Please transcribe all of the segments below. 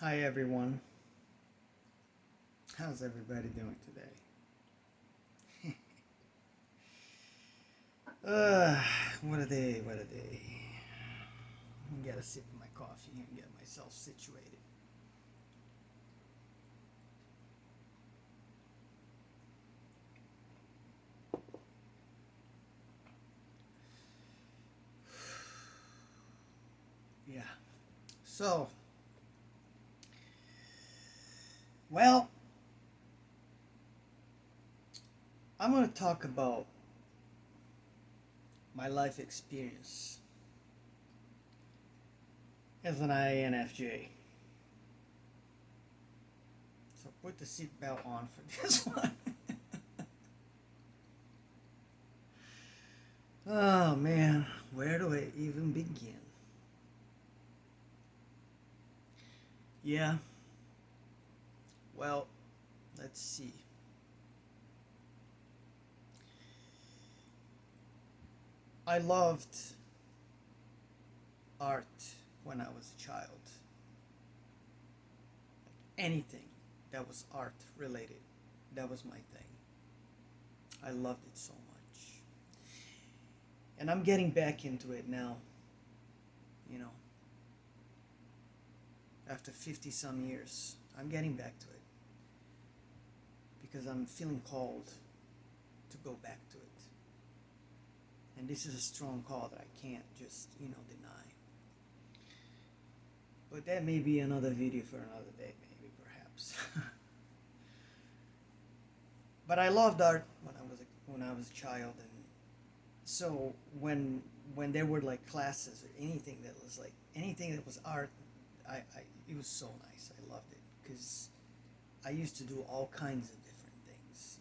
Hi everyone. How's everybody doing today? Uh, what a day, what a day. Get a sip of my coffee and get myself situated. Yeah. So, well, I'm going to talk about my life experience as an INFJ. So, put the seatbelt on for this one. Oh man, where do I even begin? Yeah, well, let's see. I loved art when I was a child. Anything that was art related, that was my thing. I loved it so much. And I'm getting back into it now, you know, after 50 some years. I'm getting back to it because I'm feeling called to go back to it. And this is a strong call that I can't just, deny. But that may be another video for another day, maybe, perhaps. But I loved art when I was a child, and so when there were like classes or anything that was like anything that was art, I it was so nice. I loved it because I used to do all kinds of different things.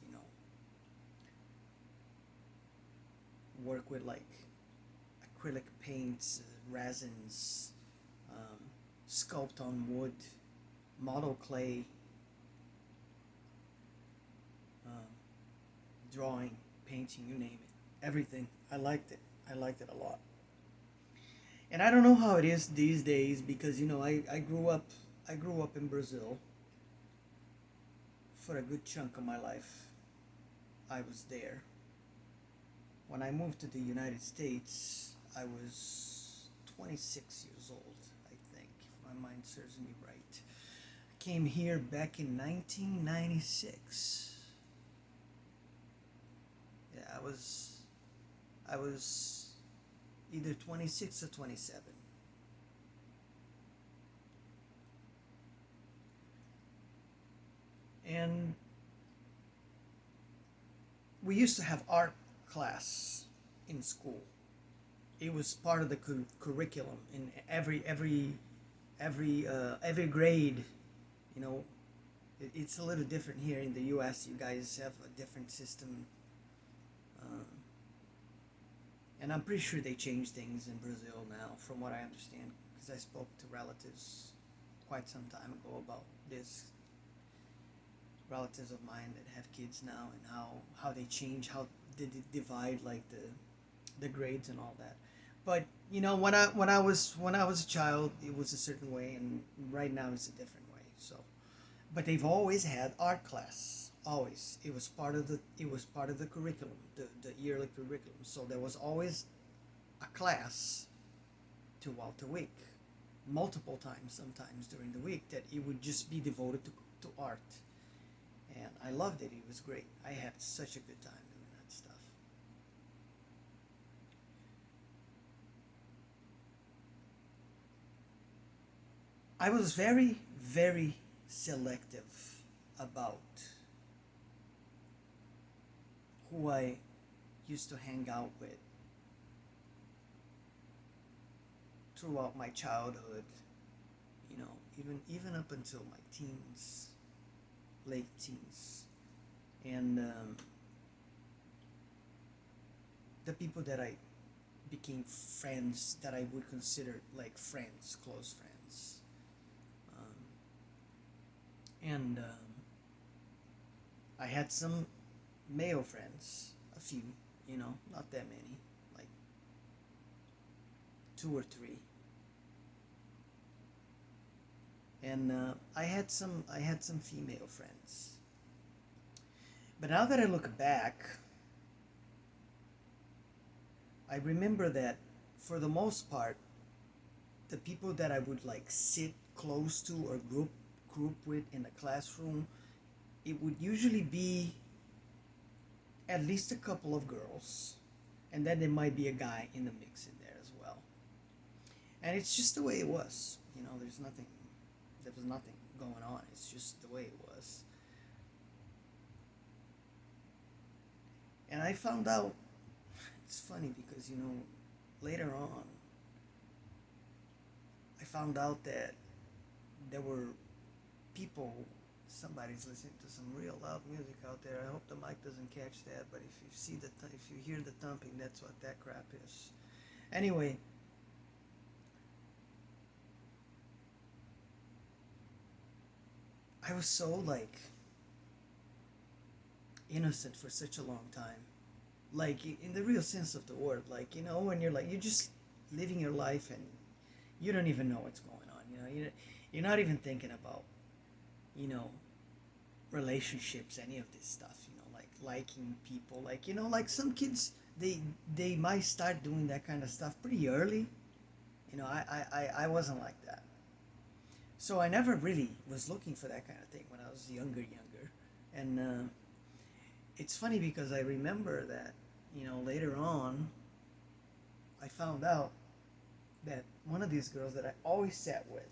Work with like acrylic paints, resins, um, sculpt on wood, model clay, um, drawing, painting, you name it, everything. I liked it. I liked it a lot. And I don't know how it is these days because I grew up in Brazil for a good chunk of my life. I was there. When I moved to the United States, I was 26 years old, I think, if my mind serves me right. I came here back in 1996. Yeah, I was either 26 or 27. And we used to have art class in school. It was part of the curriculum in every grade. You know, it's a little different here in the U.S. You guys have a different system, um, and I'm pretty sure they changed things in Brazil now, from what I understand, because I spoke to relatives quite some time ago about this. Relatives of mine that have kids now, and how they change, how they divide like the grades and all that. But when I was a child, it was a certain way, and right now it's a different way. So, but they've always had art class. Always, it was part of the curriculum, the yearly curriculum. So there was always a class throughout the week, multiple times, sometimes during the week, that it would just be devoted to art. And I loved it. It was great. I had such a good time doing that stuff. I was very, very selective about who I used to hang out with throughout my childhood, even up until my teens, late teens. And the people that I became friends, that I would consider like friends, close friends. Um, and I had some male friends, a few, not that many, like two or three. and I had some female friends. But now that I look back, I remember that for the most part, the people that I would like sit close to or group with in the classroom, it would usually be at least a couple of girls, and then there might be a guy in the mix in there as well. And it's just the way it was. There was nothing going on. It's just the way it was. And I found out, it's funny because, later on, I found out that there were people, somebody's listening to some real loud music out there. I hope the mic doesn't catch that, but if you hear the thumping, that's what that crap is. Anyway, I was so like innocent for such a long time. Like in the real sense of the word, like when you're just living your life and you don't even know what's going on. You're not even thinking about you know relationships, any of this stuff. Like liking people, like some kids they might start doing that kind of stuff pretty early. I wasn't like that. So I never really was looking for that kind of thing when I was younger. And it's funny because I remember that, later on, I found out that one of these girls that I always sat with,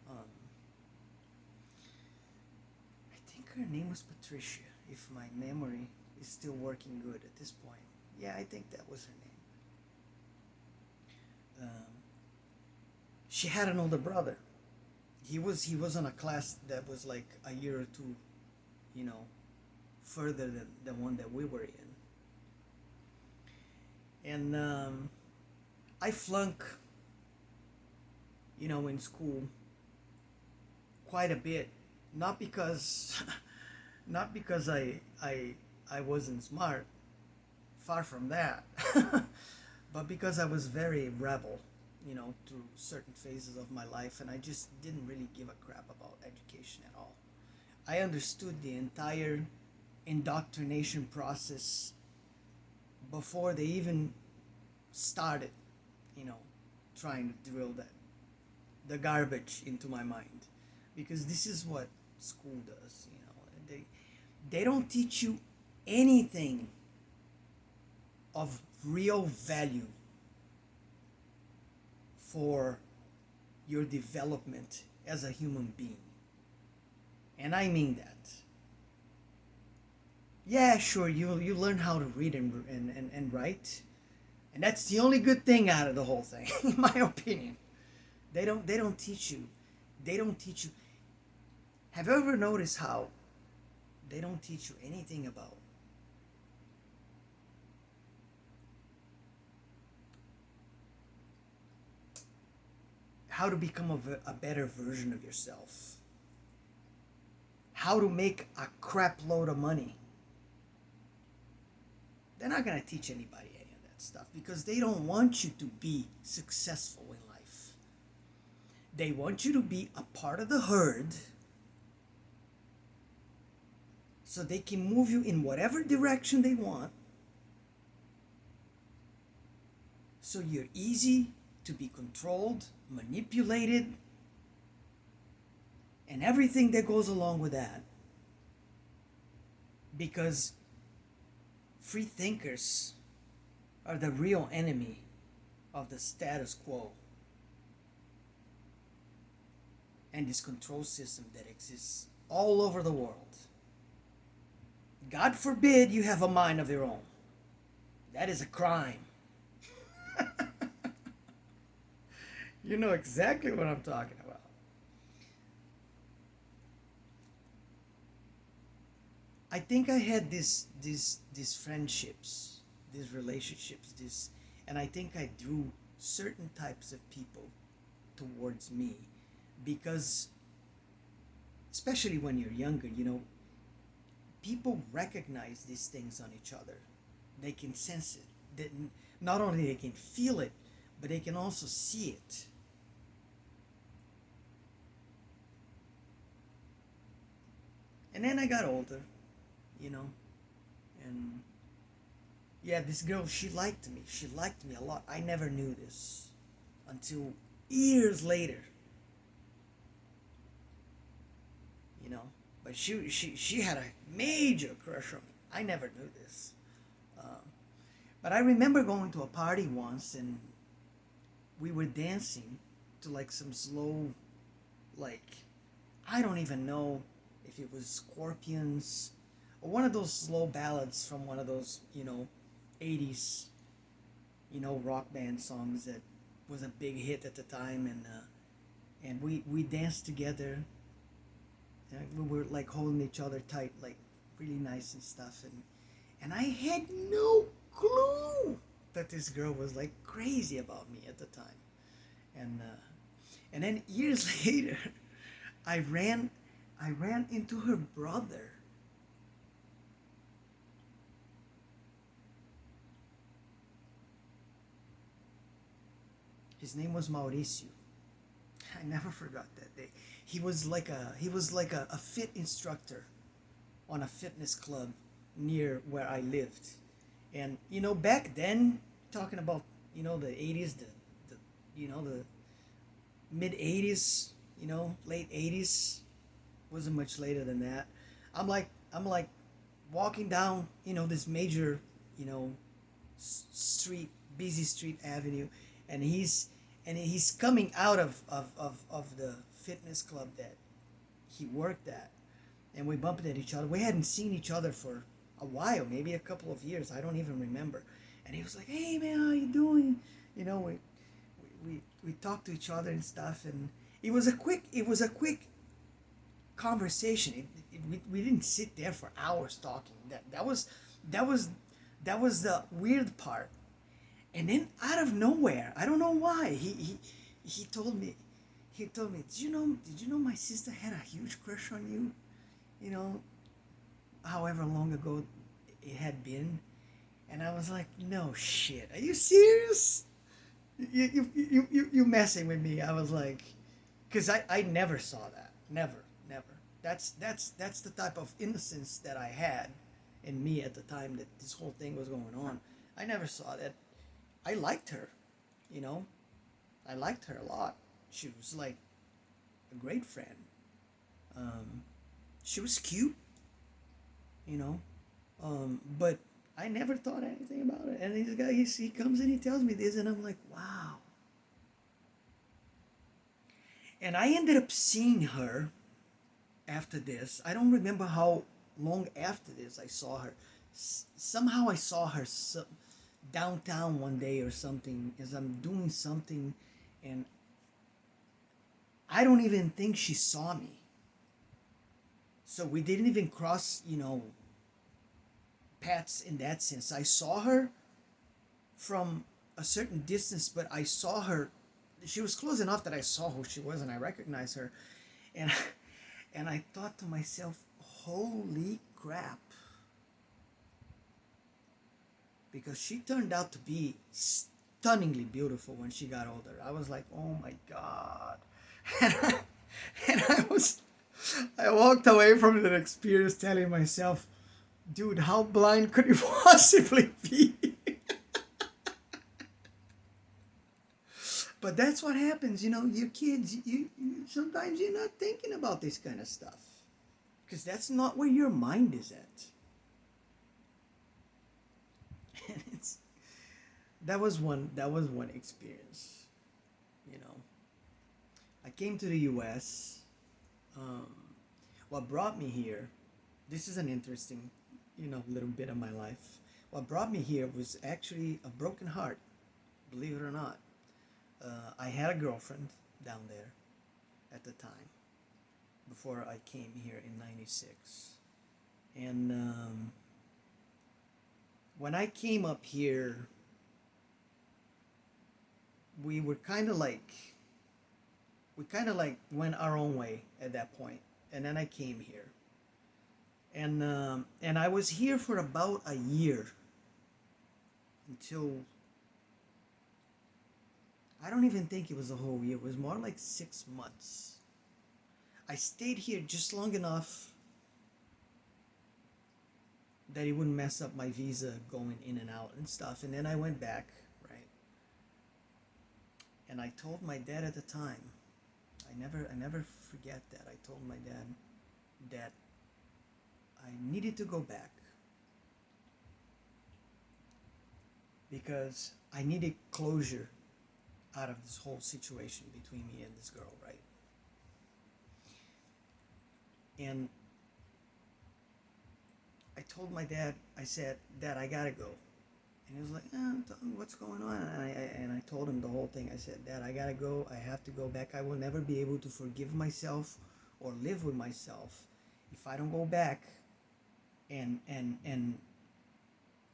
um, I think her name was Patricia, if my memory is still working good at this point. Yeah, I think that was her name. She had an older brother. He was on a class that was like a year or two, you know, further than the one that we were in. And I flunk, in school quite a bit, not because not because I wasn't smart, far from that, but because I was very rebel, through certain phases of my life, and I just didn't really give a crap about education at all. I understood the entire indoctrination process before they even started, you know, trying to drill the garbage into my mind, because this is what school does. They don't teach you anything of real value for your development as a human being. And I mean that. Yeah, sure, you learn how to read and write. And that's the only good thing out of the whole thing, in my opinion. They don't teach you. They don't teach you. Have you ever noticed how they don't teach you anything about how to become a better version of yourself? How to make a crap load of money? They're not going to teach anybody any of that stuff because they don't want you to be successful in life. They want you to be a part of the herd so they can move you in whatever direction they want, so you're easy to be controlled, manipulated, and everything that goes along with that. Because free thinkers are the real enemy of the status quo and this control system that exists all over the world. God forbid you have a mind of your own. That is a crime. You know exactly what I'm talking about. I think I had these friendships, these relationships, and I think I drew certain types of people towards me because, especially when you're younger, people recognize these things on each other. They can sense it. That not only they can feel it, but they can also see it. And then I got older, you know, and yeah, this girl, she liked me. She liked me a lot. I never knew this until years later, you know. But she had a major crush on me. I never knew this. Um, but I remember going to a party once and we were dancing to like some slow, like, I don't even know if it was Scorpions or one of those slow ballads from one of those, 80s, rock band songs that was a big hit at the time. And we danced together. And we were like holding each other tight, like really nice and stuff. And I had no clue that this girl was like crazy about me at the time. And then years later, I ran I ran into her brother. His name was Mauricio. I never forgot that day. He was like a fit instructor on a fitness club near where I lived. And back then, talking about the 80s, the the mid 80s, late 80s, wasn't much later than that. I'm like walking down this major you know street, busy street avenue, and he's coming out of the fitness club that he worked at, and we bumped at each other. We hadn't seen each other for a while, maybe a couple of years. I don't even remember. And he was like, "Hey man, how you doing?" We talked to each other and stuff, and it was a quick conversation. We didn't sit there for hours talking. That was the weird part. And then out of nowhere, I don't know why, he told me, did you know my sister had a huge crush on you? You know, however long ago it had been. And I was like, no shit. Are you serious? You messing with me? I was like, because I never saw that. Never. That's the type of innocence that I had in me at the time that this whole thing was going on. I never saw that. I liked her, you know. I liked her a lot. She was like a great friend. Um, she was cute, you know. But I never thought anything about it. And this guy, he comes and he tells me this, and I'm like, wow. And I ended up seeing her after this. I don't remember how long after this I saw her. Somehow I saw her downtown one day or something as I'm doing something, and I don't even think she saw me. So we didn't even cross, paths in that sense. I saw her from a certain distance, but I saw her. She was close enough that I saw who she was and I recognized her, and and I thought to myself, "Holy crap!" Because she turned out to be stunningly beautiful when she got older. I was like, "Oh my god!" and I, and I walked away from that experience telling myself, "Dude, how blind could you possibly be?" But that's what happens, you kids, you sometimes you're not thinking about this kind of stuff because that's not where your mind is at. And that was one experience. You know, I came to the U.S. Um, what brought me here? This is an interesting, little bit of my life. What brought me here was actually a broken heart, believe it or not. I had a girlfriend down there at the time before I came here in '96. And when I came up here, we were kind of like went our own way at that point. And then I came here. And I was here for about a year until I don't even think it was a whole year. It was more like 6 months. I stayed here just long enough that it wouldn't mess up my visa going in and out and stuff. And then I went back, right? And I told my dad at the time, I never forget that. I told my dad that I needed to go back because I needed closure out of this whole situation between me and this girl, right? And I told my dad, I said, Dad, I gotta go. And he was like, what's going on? And I told him the whole thing. I said, Dad, I gotta go. I have to go back. I will never be able to forgive myself or live with myself if I don't go back and and and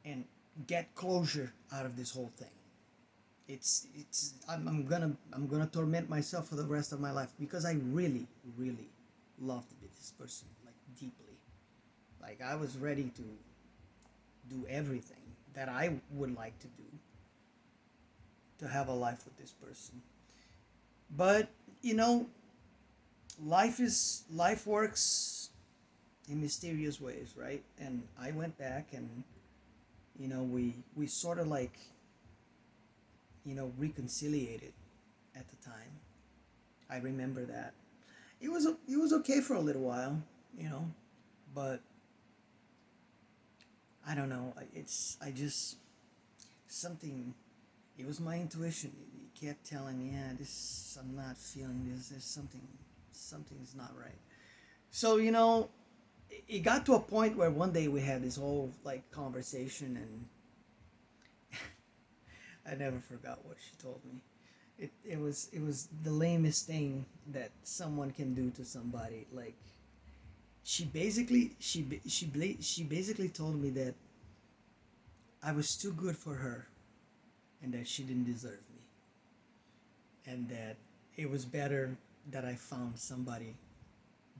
and get closure out of this whole thing. I'm gonna torment myself for the rest of my life because I really really loved this person like deeply. Like I was ready to do everything that I would like to do to have a life with this person. But you know, life works in mysterious ways, right? And I went back and we sort of like reconciliated at the time. I remember that. It was okay for a little while, but I don't know. I just something. It was my intuition. It kept telling me, yeah, this. I'm not feeling this. There's something's not right. So it got to a point where one day we had this whole like conversation, and I never forgot what she told me. It was the lamest thing that someone can do to somebody. Like she basically told me that I was too good for her and that she didn't deserve me and that it was better that I found somebody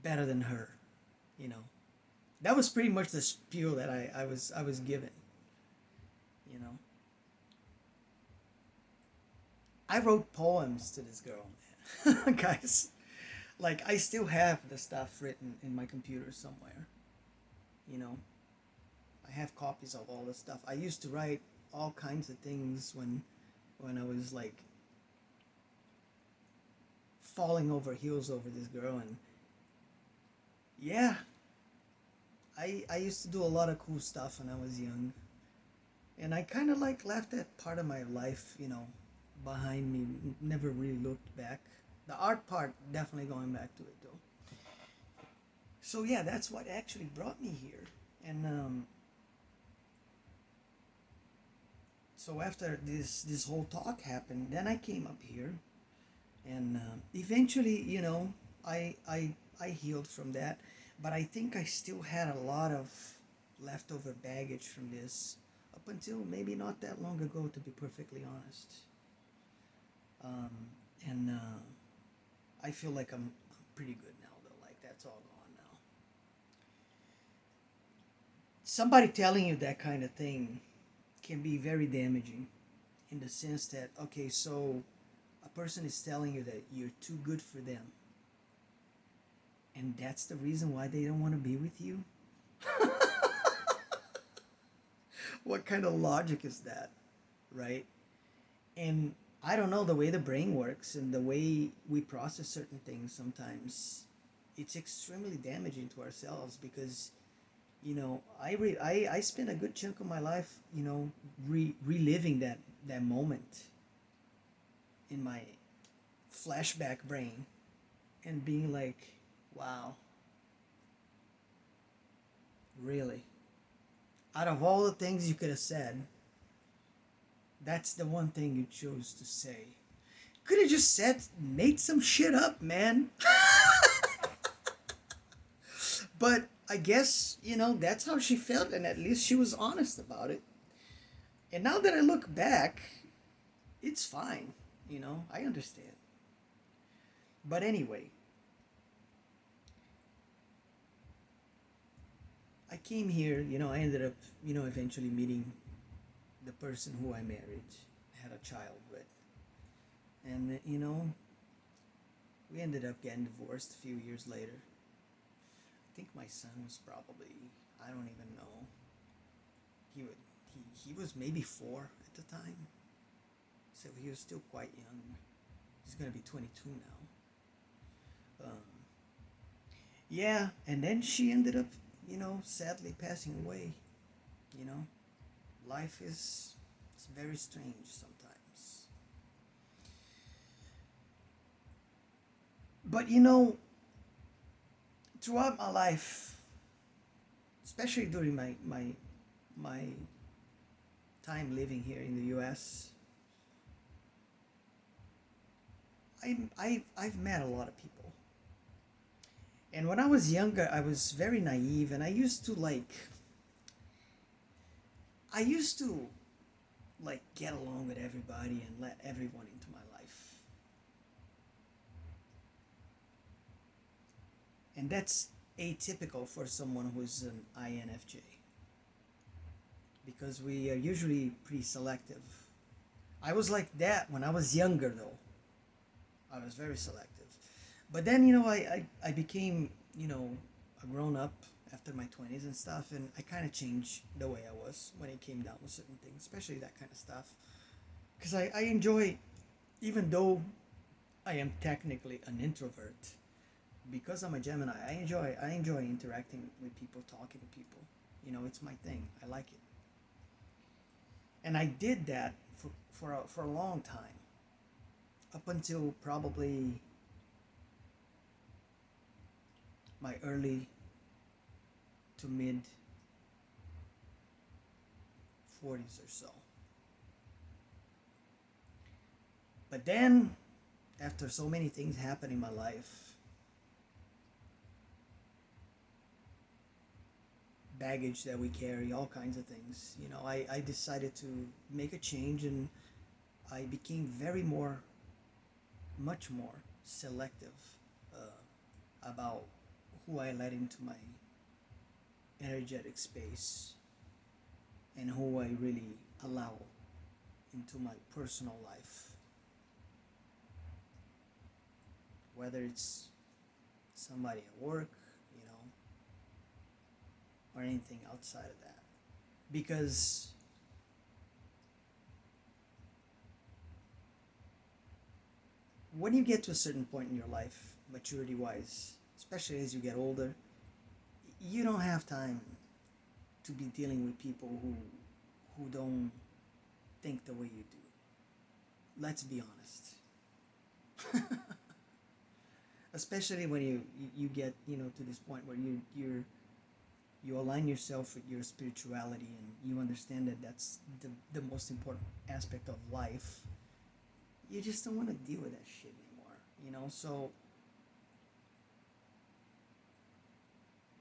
better than her. You know, that was pretty much the spiel that I was given. You know, I wrote poems to this girl, man. Guys, like I still have the stuff written in my computer somewhere. You know, I have copies of all the stuff. I used to write all kinds of things when I was like falling over heels over this girl, and yeah, I used to do a lot of cool stuff when I was young, and I kind of like left that part of my life, behind me. Never really looked back. The art part, definitely going back to it though. So yeah, that's what actually brought me here, and so after this whole talk happened, then I came up here, and eventually, I healed from that, but I think I still had a lot of leftover baggage from this up until maybe not that long ago, to be perfectly honest. Um, and I feel like I'm pretty good now, though. Like that's all gone now. Somebody telling you that kind of thing can be very damaging, in the sense that, okay, so a person is telling you that you're too good for them, and that's the reason why they don't want to be with you. What kind of logic is that, right? And I don't know, the way the brain works and the way we process certain things sometimes, it's extremely damaging to ourselves because I spent a good chunk of my life reliving that moment in my flashback brain and being like, wow, really, out of all the things you could have said, that's the one thing you chose to say. Could have just said, made some shit up, man. But I guess, that's how she felt, and at least she was honest about it. And now that I look back, it's fine. I understand. But anyway, I came here, I ended up, eventually meeting the person who I married, had a child with. And, we ended up getting divorced a few years later. I think my son was probably, I don't even know. he would he was maybe 4 at the time, so he was still quite young. He's gonna be 22 now. Yeah, and then she ended up, sadly passing away. You know, life is it's very strange sometimes. But throughout my life, especially during my time living here in the U.S., I've met a lot of people. And when I was younger, I was very naive, and I used to like get along with everybody and let everyone into my life. And that's atypical for someone who's an INFJ because we are usually pretty selective. I was like that when I was younger, though. I was very selective. But then, I became, a grown up after my 20s and stuff, and I kind of changed the way I was when it came down to certain things, especially that kind of stuff. Because I enjoy, even though I am technically an introvert, because I'm a Gemini, I enjoy interacting with people, talking to people. It's my thing. I like it, and I did that for a long time, up until probably my early to mid 40s or so. But then, after so many things happen in my life, baggage that we carry, all kinds of things, I decided to make a change, and I became much more selective about who I let into my energetic space and who I really allow into my personal life. Whether it's somebody at work, or anything outside of that. Because when you get to a certain point in your life, maturity wise, especially as you get older, you don't have time to be dealing with people who don't think the way you do. Let's be honest. Especially when you get to this point where you align yourself with your spirituality, and you understand that that's the most important aspect of life. You just don't want to deal with that shit anymore. So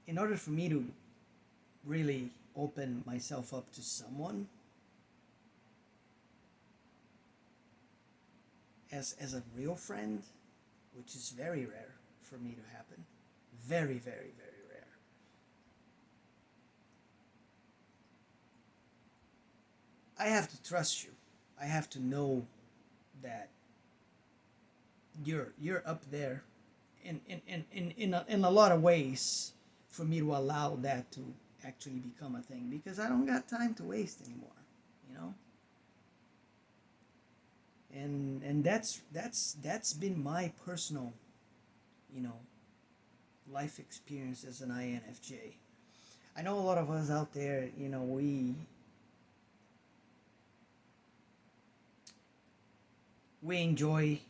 in order for me to really open myself up to someone as a real friend, which is very rare for me to happen, very, very, very rare. I have to trust you. I have to know that you're up there in a lot of ways for me to allow that to actually become a thing, because I don't got time to waste anymore, you know. And that's been my personal, you know, life experience as an INFJ. I know a lot of us out there, we enjoy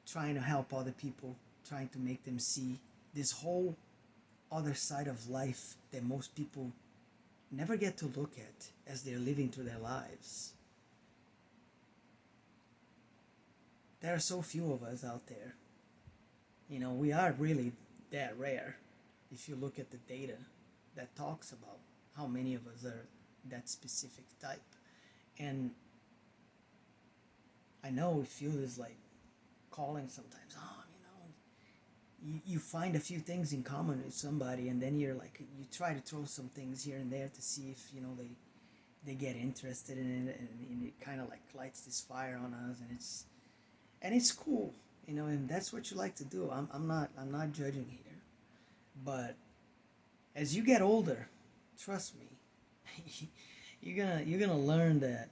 trying to help other people, trying to make them see this whole other side of life that most people never get to look at as they're living through their lives. There are so few of us out there. We are really that rare if you look at the data that talks about how many of us are that specific type. And I know it feels like calling sometimes. You find a few things in common with somebody, and then you try to throw some things here and there to see if they get interested in it, and it kind of like lights this fire on us, and it's cool, and that's what you like to do. I'm not judging here, but as you get older, trust me, you're gonna learn that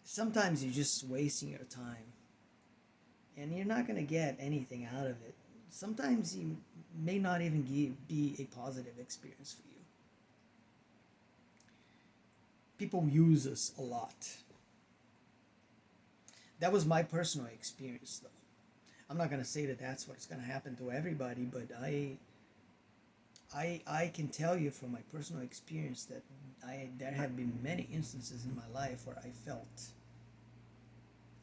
sometimes you're just wasting your time, and you're not gonna get anything out of it. Sometimes you may not even be a positive experience for you. People use us a lot. That was my personal experience, though. I'm not gonna say that that's what's gonna happen to everybody, but I can tell you from my personal experience that there have been many instances in my life where I felt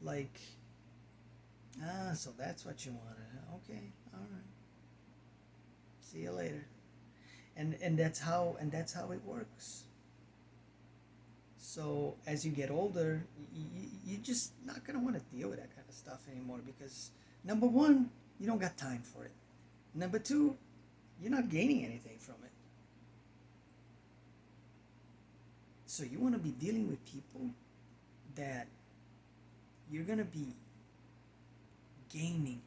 like, so that's what you wanted. Okay, all right. See you later. And that's how it works. So as you get older, you're just not gonna want to deal with that kind of stuff anymore because number one, you don't got time for it. Number two, you're not gaining anything from it. So you want to be dealing with people that you're gonna be gaining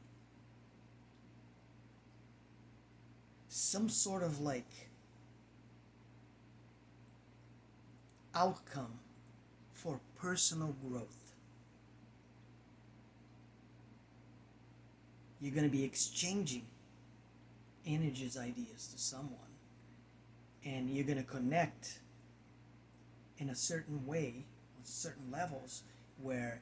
some sort of like outcome for personal growth. You're going to be exchanging energies, ideas to someone, and you're going to connect in a certain way, on certain levels, where